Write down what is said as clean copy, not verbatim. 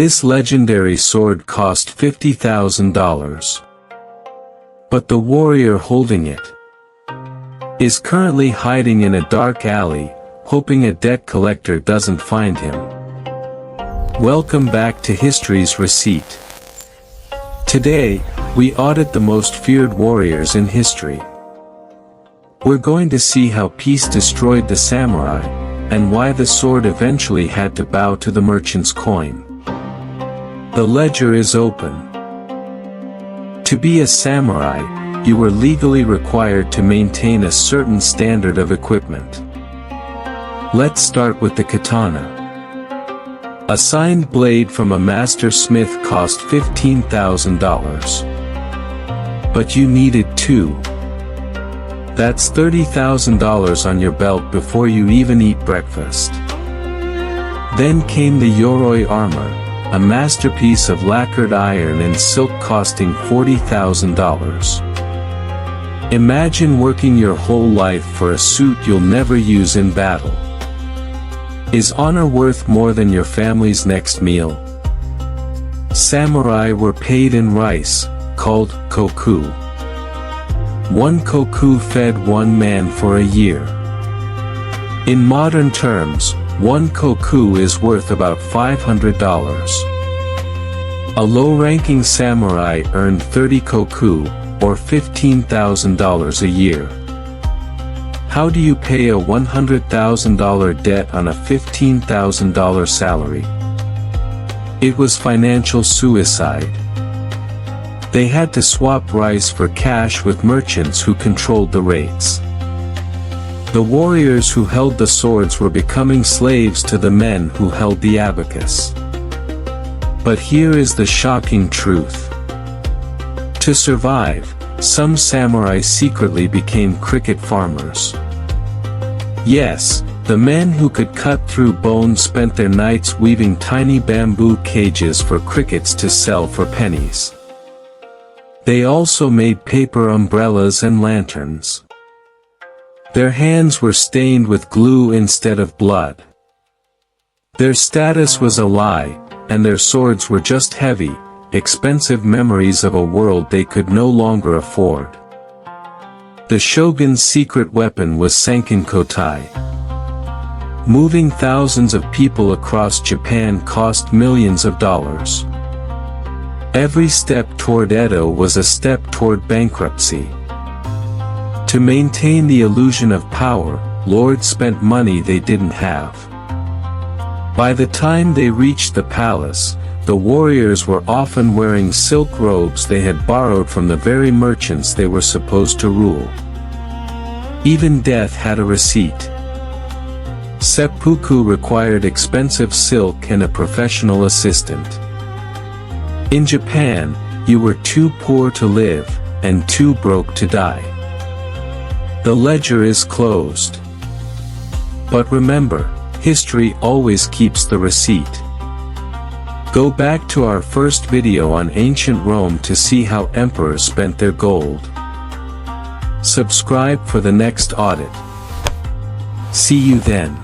This legendary sword cost $50,000. But the warrior holding it is currently hiding in a dark alley, hoping a debt collector doesn't find him. Welcome back to History's Receipt. Today, we audit the most feared warriors in history. We're going to see how peace destroyed the samurai, and why the sword eventually had to bow to the merchant's coin. The ledger is open. To be a samurai, you were legally required to maintain a certain standard of equipment. Let's start with the katana. A signed blade from a master smith cost $15,000. But you needed two. That's $30,000 on your belt before you even eat breakfast. Then came the yoroi armor, a masterpiece of lacquered iron and silk costing $40,000. Imagine working your whole life for a suit you'll never use in battle. Is honor worth more than your family's next meal? Samurai were paid in rice, called Koku. One Koku fed one man for a year. In modern terms, one Koku is worth about $500. A low-ranking samurai earned 30 Koku, or $15,000 a year. How do you pay a $100,000 debt on a $15,000 salary? It was financial suicide. They had to swap rice for cash with merchants who controlled the rates. The warriors who held the swords were becoming slaves to the men who held the abacus. But here is the shocking truth. To survive, some samurai secretly became cricket farmers. Yes, the men who could cut through bone spent their nights weaving tiny bamboo cages for crickets to sell for pennies. They also made paper umbrellas and lanterns. Their hands were stained with glue instead of blood. Their status was a lie, and their swords were just heavy, expensive memories of a world they could no longer afford. The Shogun's secret weapon was Sankin-kotai. Moving thousands of people across Japan cost millions of dollars. Every step toward Edo was a step toward bankruptcy. To maintain the illusion of power, lords spent money they didn't have. By the time they reached the palace, the warriors were often wearing silk robes they had borrowed from the very merchants they were supposed to rule. Even death had a receipt. Seppuku required expensive silk and a professional assistant. In Japan, you were too poor to live, and too broke to die. The ledger is closed. But remember, history always keeps the receipt. Go back to our first video on ancient Rome to see how emperors spent their gold. Subscribe for the next audit. See you then.